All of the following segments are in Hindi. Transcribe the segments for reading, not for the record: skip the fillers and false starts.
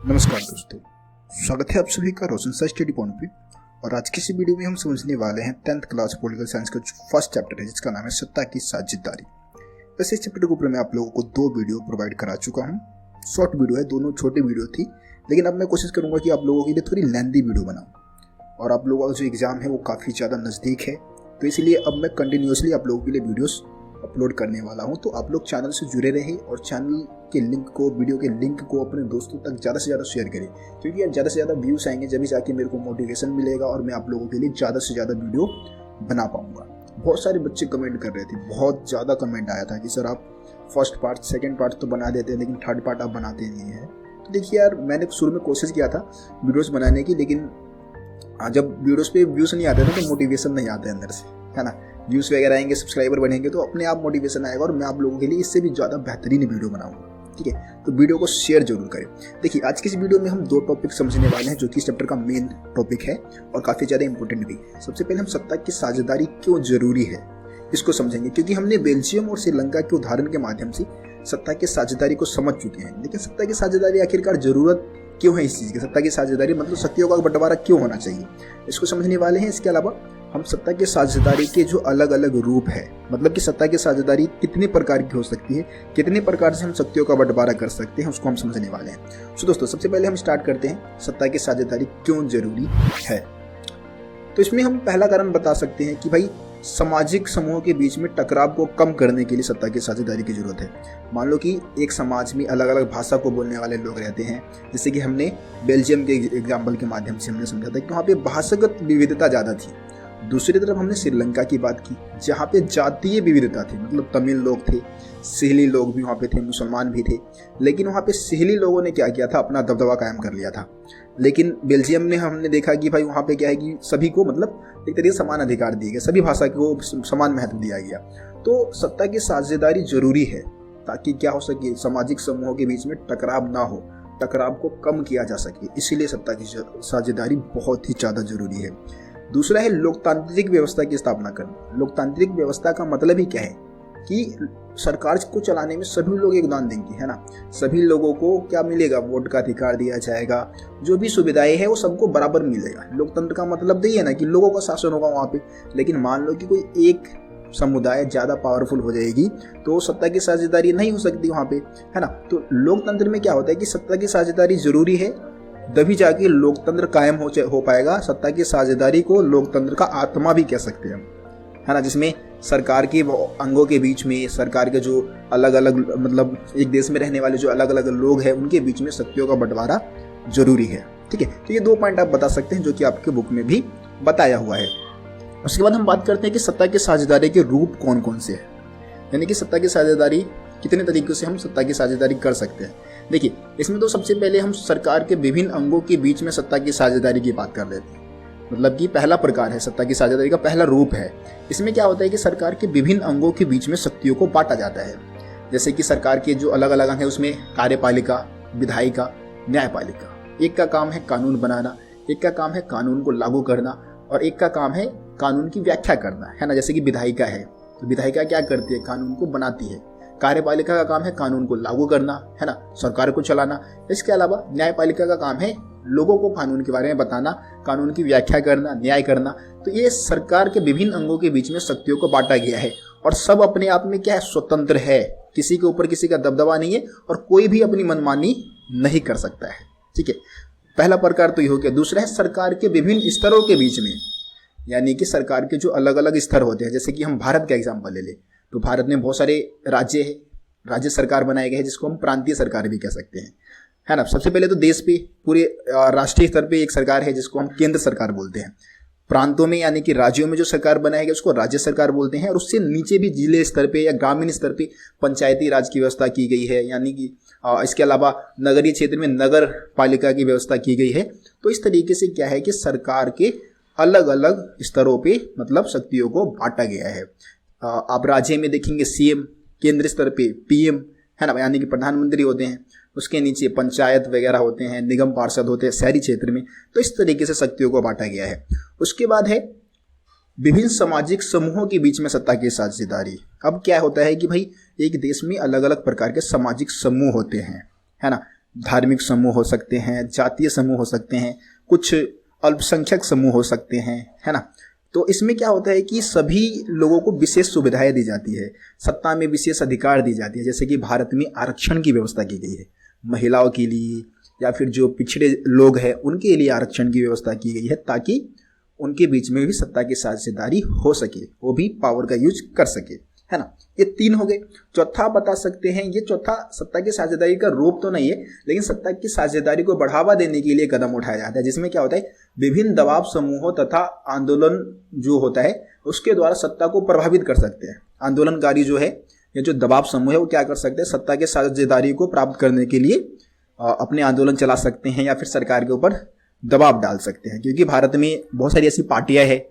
नमस्कार दोस्तों, स्वागत है आप सभी का रोशन सर स्टडी पॉइंट पे। और आज की इस वीडियो में हम समझने वाले हैं 10th क्लास पॉलिटिकल साइंस का जो फर्स्ट चैप्टर है जिसका नाम है सत्ता की साझेदारी। वैसे इस चैप्टर के ऊपर मैं आप लोगों को 2 वीडियो प्रोवाइड करा चुका हूँ। शॉर्ट वीडियो है, दोनों छोटी वीडियो थी, लेकिन अब मैं कोशिश करूँगा कि आप लोगों के लिए थोड़ी लेंथी वीडियो बनाऊँ। और आप लोगों का जो एग्ज़ाम है वो काफ़ी ज़्यादा नज़दीक है, तो इसलिए अब मैं कंटिन्यूसली आप लोगों के लिए वीडियोस अपलोड करने वाला हूं। तो आप लोग चैनल से जुड़े रहे और चैनल के लिंक को, वीडियो के लिंक को अपने दोस्तों तक ज़्यादा से ज़्यादा शेयर करें, क्योंकि यार ज़्यादा से ज़्यादा व्यूज़ आएंगे जब भी जाके मेरे को मोटिवेशन मिलेगा और मैं आप लोगों के लिए ज़्यादा से ज़्यादा वीडियो बना पाऊंगा। बहुत सारे बच्चे कमेंट कर रहे थे, बहुत ज़्यादा कमेंट आया था कि सर आप फर्स्ट पार्ट सेकेंड पार्ट तो बना देते हैं लेकिन थर्ड पार्ट आप बनाते नहीं हैं। तो देखिए यार, मैंने शुरू में कोशिश किया था वीडियोज़ बनाने की, लेकिन जब वीडियोज़ पे व्यूज़ नहीं आते ना तो मोटिवेशन नहीं आता है अंदर से, है ना। व्यूज़ वगैरह आएंगे, सब्सक्राइबर बढ़ेंगे तो अपने आप मोटिवेशन आएगा और मैं आप लोगों के लिए इससे भी ज़्यादा बेहतरीन वीडियो बनाऊंगा। ठीक है, तो वीडियो को शेयर जरूर करें। देखिए, आज की इस वीडियो में हम 2 टॉपिक समझने वाले हैं जो कि इस चैप्टर का मेन टॉपिक है और काफ़ी ज़्यादा इंपॉर्टेंट भी। सबसे पहले हम सत्ता की साझेदारी क्यों जरूरी है इसको समझेंगे, क्योंकि हमने बेल्जियम और श्रीलंका के उदाहरण के माध्यम से सत्ता की साझेदारी को समझ चुके हैं। लेकिन सत्ता की साझेदारी आखिरकार जरूरत क्यों है इस चीज़ की, सत्ता की साझेदारी मतलब शक्तियों का बंटवारा क्यों होना चाहिए, इसको समझने वाले हैं। इसके अलावा हम सत्ता की साझेदारी के जो अलग अलग रूप है, मतलब कि सत्ता की साझेदारी कितने प्रकार की हो सकती है, कितने प्रकार से हम शक्तियों का बंटवारा कर सकते हैं, उसको हम समझने वाले हैं। तो दोस्तों, सबसे पहले हम स्टार्ट करते हैं सत्ता की साझेदारी क्यों जरूरी है। तो इसमें हम पहला कारण बता सकते हैं कि भाई सामाजिक समूहों के बीच में टकराव को कम करने के लिए सत्ता की साझेदारी की जरूरत है। मान लो कि एक समाज में अलग अलग भाषा को बोलने वाले लोग रहते हैं, जैसे कि हमने बेल्जियम के एग्जाम्पल के माध्यम से हमने समझा था कि वहाँ पे भाषागत विविधता ज़्यादा थी। दूसरी तरफ हमने श्रीलंका की बात की जहाँ पे जातीय विविधता थी, मतलब तमिल लोग थे, सिहली लोग भी वहाँ पे थे, मुसलमान भी थे। लेकिन वहाँ पे सिहली लोगों ने क्या किया था, अपना दबदबा कायम कर लिया था। लेकिन बेल्जियम में हमने देखा कि भाई वहाँ पे क्या है कि सभी को मतलब एक तरीके से समान अधिकार दिए गए, सभी भाषा को समान महत्व दिया गया। तो सत्ता की साझेदारी जरूरी है ताकि क्या हो सके, सामाजिक समूहों के बीच में टकराव ना हो, टकराव को कम किया जा सके। इसीलिए सत्ता की साझेदारी बहुत ही ज़्यादा जरूरी है। दूसरा है लोकतांत्रिक व्यवस्था की स्थापना करना। लोकतांत्रिक व्यवस्था का मतलब ही क्या है कि सरकार को चलाने में सभी लोग योगदान देंगे, है ना। सभी लोगों को क्या मिलेगा, वोट का अधिकार दिया जाएगा, जो भी सुविधाएं हैं वो सबको बराबर मिलेगा। लोकतंत्र का मतलब तो ये है ना कि लोगों का शासन होगा वहाँ पे। लेकिन मान लो कि कोई एक समुदाय ज़्यादा पावरफुल हो जाएगी तो सत्ता की साझेदारी नहीं हो सकती वहाँ पे, है ना। तो लोकतंत्र में क्या होता है कि सत्ता की साझेदारी जरूरी है, तभी जाके लोकतंत्र कायम हो पाएगा। सत्ता की साझेदारी को लोकतंत्र का आत्मा भी कह सकते हैं, है ना, जिसमें सरकार के अंगों के बीच में, सरकार के जो अलग अलग मतलब एक देश में रहने वाले जो अलग अलग लोग हैं उनके बीच में शक्तियों का बंटवारा जरूरी है। ठीक है, तो ये 2 पॉइंट आप बता सकते हैं जो कि आपके बुक में भी बताया हुआ है। उसके बाद हम बात करते हैं कि सत्ता की साझेदारी के रूप कौन कौन से हैं, यानी कि सत्ता की साझेदारी कितने तरीकों से हम सत्ता की साझेदारी कर सकते हैं। देखिए, इसमें तो सबसे पहले हम सरकार के विभिन्न अंगों के बीच में सत्ता की साझेदारी की बात कर लेते हैं। मतलब कि पहला प्रकार है सत्ता की साझेदारी का, पहला रूप है। इसमें क्या होता है कि सरकार के विभिन्न अंगों के बीच में शक्तियों को बांटा जाता है। जैसे कि सरकार के जो अलग अलग अंग हैं उसमें कार्यपालिका, विधायिका, न्यायपालिका। एक का काम है कानून बनाना, एक का काम है कानून को लागू करना, और एक का काम है कानून की व्याख्या करना, है ना। जैसे कि विधायिका है तो विधायिका क्या करती है, कानून को बनाती है। कार्यपालिका का काम है कानून को लागू करना, है ना, सरकार को चलाना। इसके अलावा न्यायपालिका का काम है लोगों को कानून के बारे में बताना, कानून की व्याख्या करना, न्याय करना। तो ये सरकार के विभिन्न अंगों के बीच में शक्तियों को बांटा गया है और सब अपने आप में क्या है, स्वतंत्र है। किसी के ऊपर किसी का दबदबा नहीं है और कोई भी अपनी मनमानी नहीं कर सकता है। ठीक है, पहला प्रकार तो ये हो गया। दूसरा है सरकार के विभिन्न स्तरों के बीच में, यानी कि सरकार के जो अलग अलग स्तर होते हैं। जैसे कि हम भारत का एग्जाम्पल ले लें तो भारत में बहुत सारे राज्य है, राज्य सरकार बनाए गए हैं जिसको हम प्रांतीय सरकार भी कह सकते हैं, है ना। सबसे पहले तो देश पे पूरे राष्ट्रीय स्तर पे एक सरकार है जिसको हम केंद्र सरकार बोलते हैं। प्रांतों में यानी कि राज्यों में जो सरकार बनाई गई उसको राज्य सरकार बोलते हैं। और उससे नीचे भी जिले स्तर पे या ग्रामीण स्तर पे पंचायती राज की व्यवस्था की गई है, यानी कि इसके अलावा नगरीय क्षेत्र में नगर पालिका की व्यवस्था की गई है। तो इस तरीके से क्या है कि सरकार के अलग अलग स्तरों पे मतलब शक्तियों को बांटा गया है। आप राज्य में देखेंगे सीएम, केंद्र स्तर पे पीएम, है ना, यानी कि प्रधानमंत्री होते हैं। उसके नीचे पंचायत वगैरह होते हैं, निगम पार्षद होते हैं शहरी क्षेत्र में। तो इस तरीके से शक्तियों को बांटा गया है। उसके बाद है विभिन्न सामाजिक समूहों के बीच में सत्ता की साझेदारी। अब क्या होता है कि भाई एक देश में अलग अलग प्रकार के सामाजिक समूह होते हैं, है ना। धार्मिक समूह हो सकते हैं, जातीय समूह हो सकते हैं, कुछ अल्पसंख्यक समूह हो सकते हैं, है ना। तो इसमें क्या होता है कि सभी लोगों को विशेष सुविधाएं दी जाती है, सत्ता में विशेष अधिकार दी जाती है। जैसे कि भारत में आरक्षण की व्यवस्था की गई है, महिलाओं के लिए या फिर जो पिछड़े लोग हैं उनके लिए आरक्षण की व्यवस्था की गई है, ताकि उनके बीच में भी सत्ता की साझेदारी हो सके, वो भी पावर का यूज कर सके, है ना। ये 3 हो गए। चौथा बता सकते हैं, ये चौथा सत्ता की साझेदारी का रूप तो नहीं है, लेकिन सत्ता की साझेदारी को बढ़ावा देने के लिए कदम उठाया जाता है, जिसमें क्या होता है, विभिन्न दबाव समूहों तथा आंदोलन जो होता है उसके द्वारा सत्ता को प्रभावित कर सकते हैं। आंदोलनकारी जो है या जो दबाव समूह है वो क्या कर सकते हैं, सत्ता के साझेदारी को प्राप्त करने के लिए अपने आंदोलन चला सकते हैं या फिर सरकार के ऊपर दबाव डाल सकते हैं। क्योंकि भारत में बहुत सारी ऐसी पार्टियां हैं,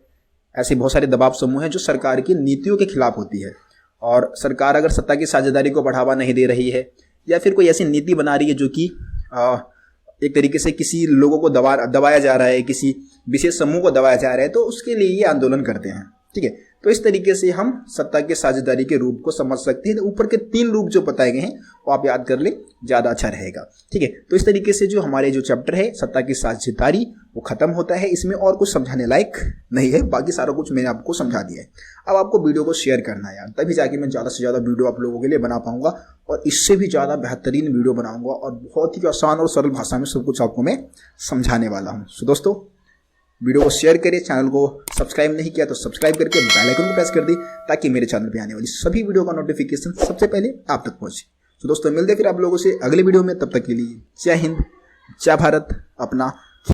ऐसे बहुत सारे दबाव समूह हैं जो सरकार की नीतियों के खिलाफ होती है, और सरकार अगर सत्ता की साझेदारी को बढ़ावा नहीं दे रही है या फिर कोई ऐसी नीति बना रही है जो कि एक तरीके से किसी लोगों को दबाया जा रहा है, किसी विशेष समूह को दबाया जा रहा है, तो उसके लिए ये आंदोलन करते हैं, ठीक है। तो इस तरीके से हम सत्ता के साझेदारी के रूप को समझ सकते हैं। तो ऊपर के 3 रूप जो बताए गए हैं वो आप याद कर ले, ज़्यादा अच्छा रहेगा, ठीक है। तो इस तरीके से जो हमारे जो चैप्टर है सत्ता की साझेदारी वो खत्म होता है। इसमें और कुछ समझाने लायक नहीं है, बाकी सारा कुछ मैंने आपको समझा दिया है। अब आपको वीडियो को शेयर करना है यार, तभी जाके मैं ज़्यादा से ज़्यादा वीडियो आप लोगों के लिए बना पाऊंगा, और इससे भी ज़्यादा बेहतरीन वीडियो बनाऊंगा, और बहुत ही आसान और सरल भाषा में सब कुछ आपको मैं समझाने वाला हूँ। सो दोस्तों, वीडियो को शेयर करिए, चैनल को सब्सक्राइब नहीं किया तो सब्सक्राइब करके बेल आइकन को प्रेस कर दी, ताकि मेरे चैनल पे आने वाली सभी वीडियो का नोटिफिकेशन सबसे पहले आप तक पहुंचे। तो दोस्तों, मिलते फिर आप लोगों से अगले वीडियो में, तब तक के लिए जय हिंद, जय भारत, अपना